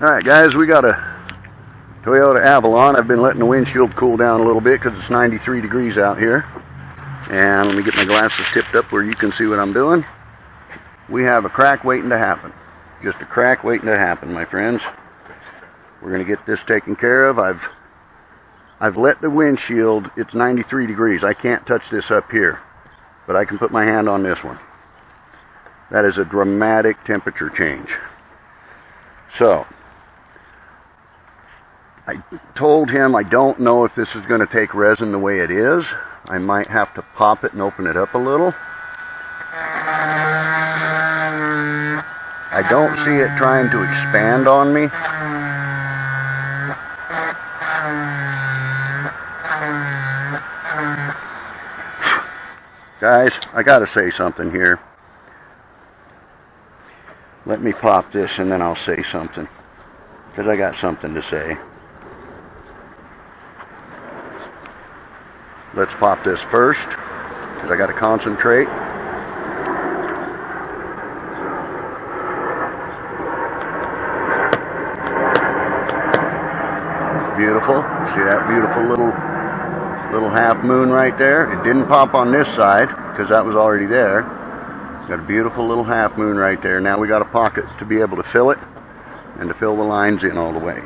Alright guys, we got a Toyota Avalon. I've been letting the windshield cool down a little bit because it's 93 degrees out here. And let me get my glasses tipped up where you can see what I'm doing. We have a crack waiting to happen. Just a crack waiting to happen, my friends. We're going to get this taken care of. I've let the windshield, it's 93 degrees. I can't touch this up here, but I can put my hand on this one. That is a dramatic temperature change. So, I told him I don't know if this is going to take resin the way it is. I might have to pop it and open it up a little. I don't see it trying to expand on me. Guys, I gotta say something here. Let me pop this and then I'll say something, because I got something to say. Let's pop this first, because I gotta concentrate. Beautiful. See that beautiful little half moon right there? It didn't pop on this side because that was already there. Got a beautiful little half moon right there. Now we got a pocket to be able to fill it and to fill the lines in all the way.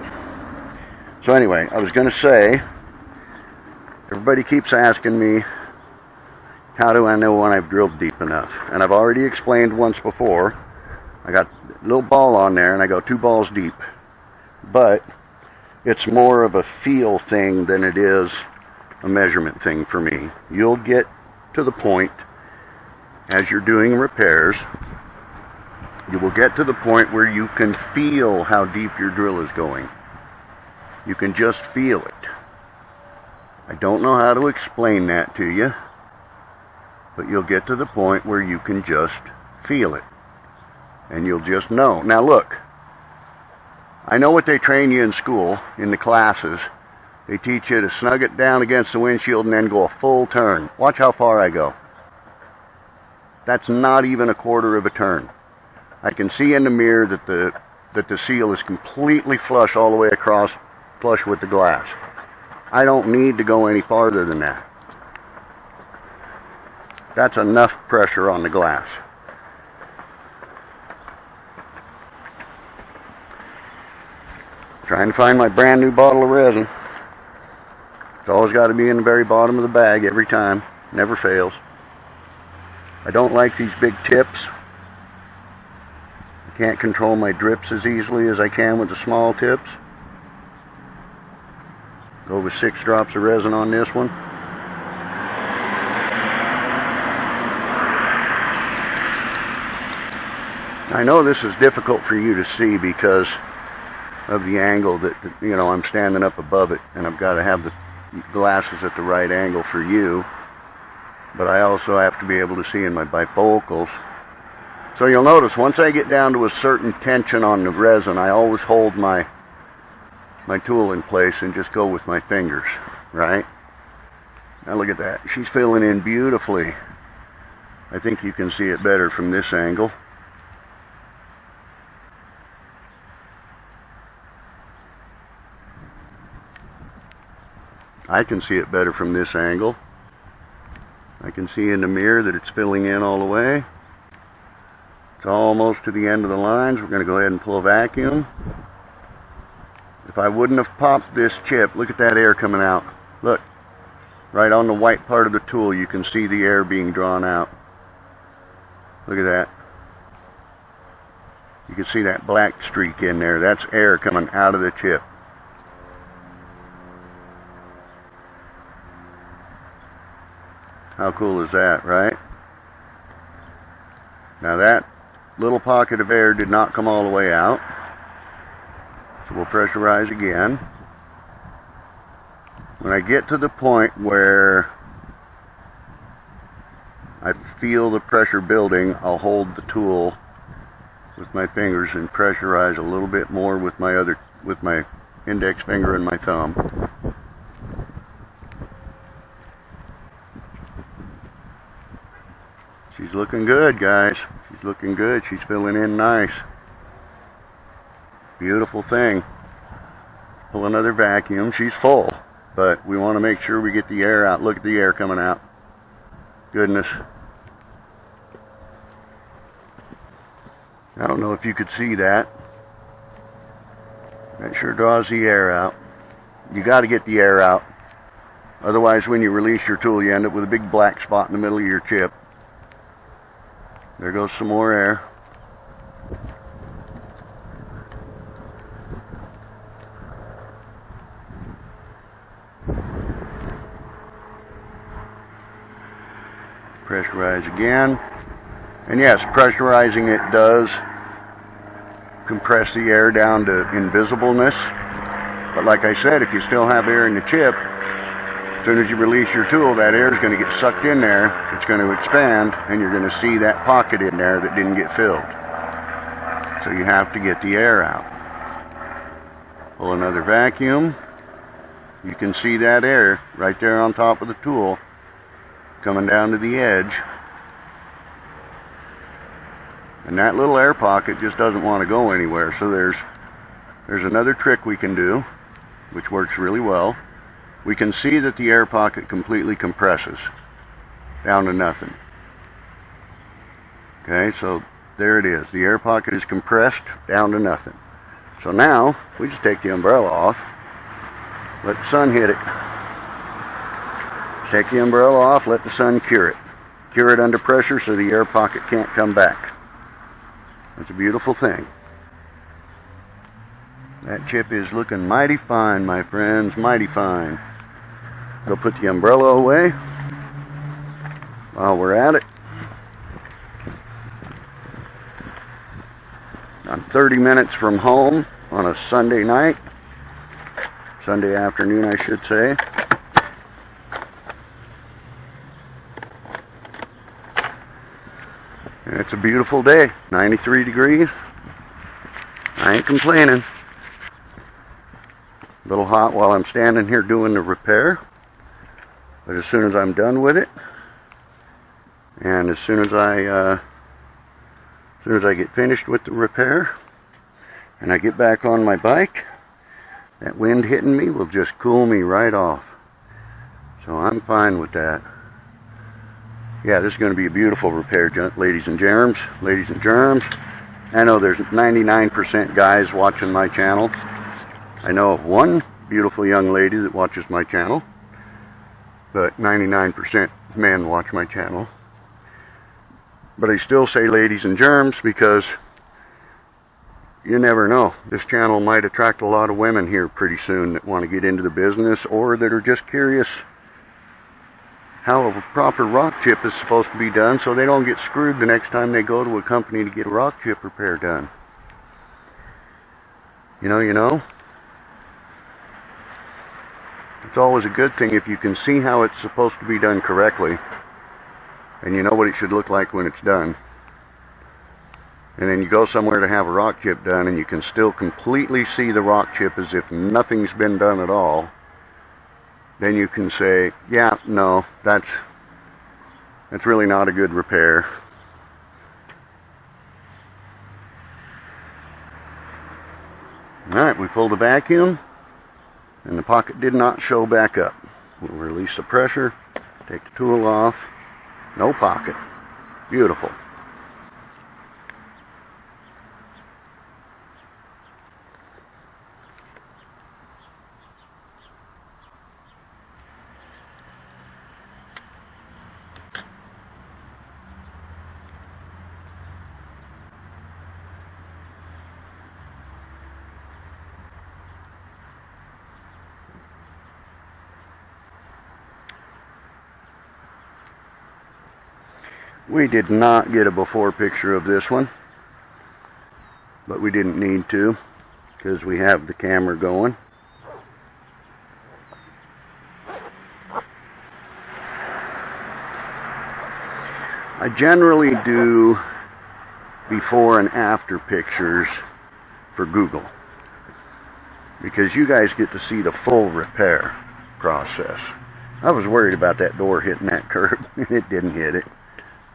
So anyway, I was going to say, everybody keeps asking me, how do I know when I've drilled deep enough? And I've already explained once before. I got a little ball on there and I go 2 balls deep. But it's more of a feel thing than it is a measurement thing for me. You'll get to the point as you're doing repairs, you will get to the point where you can feel how deep your drill is going. You can just feel it. I don't know how to explain that to you, but you'll get to the point where you can just feel it. And you'll just know. Now look, I know what they train you in school, in the classes. They teach you to snug it down against the windshield and then go a full turn. Watch how far I go. That's not even a quarter of a turn. I can see in the mirror that the seal is completely flush all the way across, flush with the glass. I don't need to go any farther than that. That's enough pressure on the glass. Trying to find my brand new bottle of resin. It's always got to be in the very bottom of the bag every time. Never fails. I don't like these big tips. I can't control my drips as easily as I can with the small tips. Go with 6 drops of resin on this one. I know this is difficult for you to see because of the angle that, you know, I'm standing up above it and I've got to have the glasses at the right angle for you, but I also have to be able to see in my bifocals. So you'll notice once I get down to a certain tension on the resin, I always hold my tool in place and just go with my fingers, right? Now look at that. She's filling in beautifully. I think you can see it better from this angle. I can see it better from this angle. I can see in the mirror that it's filling in all the way. It's almost to the end of the lines. We're going to go ahead and pull a vacuum. If I wouldn't have popped this chip, look at that air coming out. Look, right on the white part of the tool, you can see the air being drawn out. Look at that. You can see that black streak in there. That's air coming out of the chip. How cool is that, right? Now that little pocket of air did not come all the way out. So we'll pressurize again. When I get to the point where I feel the pressure building, I'll hold the tool with my fingers and pressurize a little bit more with my index finger and my thumb. She's looking good, guys. She's looking good. She's filling in nice. Beautiful thing. Pull another vacuum. She's full, but we want to make sure we get the air out. Look at the air coming out. Goodness. I don't know if you could see that. That sure draws the air out. You got to get the air out. Otherwise, when you release your tool, you end up with a big black spot in the middle of your chip. There goes some more air. Pressurize again. And yes, pressurizing it does compress the air down to invisibleness. But like I said, if you still have air in the chip, as soon as you release your tool, that air is going to get sucked in there. It's going to expand, and you're going to see that pocket in there that didn't get filled. So you have to get the air out. Pull another vacuum. You can see that air right there on top of the tool coming down to the edge. And that little air pocket just doesn't want to go anywhere. So there's another trick we can do, which works really well. We can see that the air pocket completely compresses down to nothing. Okay, so there it is. The air pocket is compressed down to nothing. So now we just take the umbrella off, let the sun hit it. Take the umbrella off, let the sun cure it. Cure it under pressure so the air pocket can't come back. It's a beautiful thing. That chip is looking mighty fine, my friends, mighty fine. We'll put the umbrella away while we're at it. I'm 30 minutes from home on a Sunday night. Sunday afternoon, I should say. And it's a beautiful day, 93 degrees. I ain't complaining. A little hot while I'm standing here doing the repair. But as soon as I'm done with it, and as soon as I get finished with the repair, and I get back on my bike, that wind hitting me will just cool me right off. So I'm fine with that. Yeah, this is going to be a beautiful repair, ladies and germs. Ladies and germs. I know there's 99% guys watching my channel. I know of one beautiful young lady that watches my channel. But 99% men watch my channel. But I still say ladies and germs because you never know. This channel might attract a lot of women here pretty soon that want to get into the business or that are just curious how a proper rock chip is supposed to be done so they don't get screwed the next time they go to a company to get a rock chip repair done. You know. It's always a good thing if you can see how it's supposed to be done correctly and you know what it should look like when it's done. And then you go somewhere to have a rock chip done and you can still completely see the rock chip as if nothing's been done at all. Then you can say, yeah, no, that's really not a good repair. Alright, we pulled the vacuum, and the pocket did not show back up. We'll release the pressure, take the tool off, no pocket. Beautiful. We did not get a before picture of this one, but we didn't need to because we have the camera going. I generally do before and after pictures for Google because you guys get to see the full repair process. I was worried about that door hitting that curb and it didn't hit it.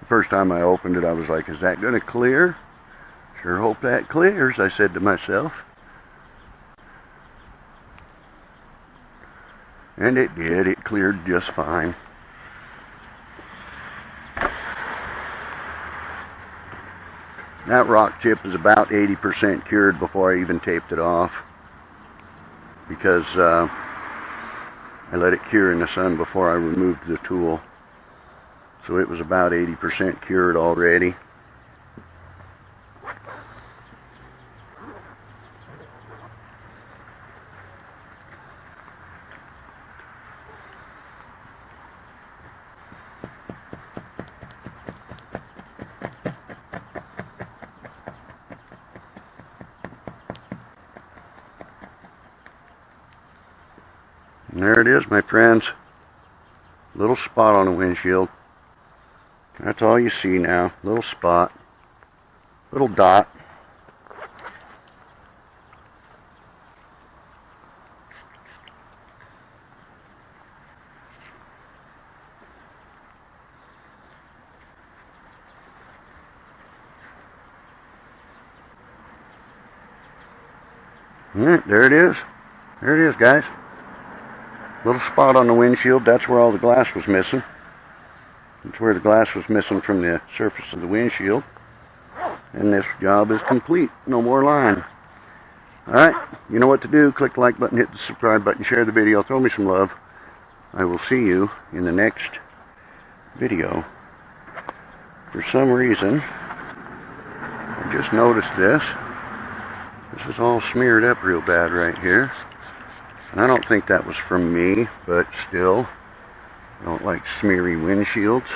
The first time I opened it, I was like, is that going to clear? Sure hope that clears, I said to myself. And it did. It cleared just fine. That rock chip is about 80% cured before I even taped it off, because I let it cure in the sun before I removed the tool. So it was about 80% cured already. And there it is, my friends. Little spot on the windshield. That's all you see now. Little spot. Little dot. Alright, there it is. There it is, guys. Little spot on the windshield. That's where all the glass was missing. That's where the glass was missing from the surface of the windshield. And this job is complete. No more line. Alright, you know what to do. Click the like button, hit the subscribe button, share the video, throw me some love. I will see you in the next video. For some reason, I just noticed this. This is all smeared up real bad right here. And I don't think that was from me, but still, I don't like smeary windshields.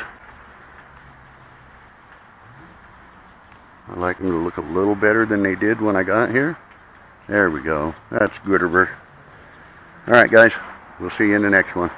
I like them to look a little better than they did when I got here. There we go. That's gooder. Alright guys, we'll see you in the next one.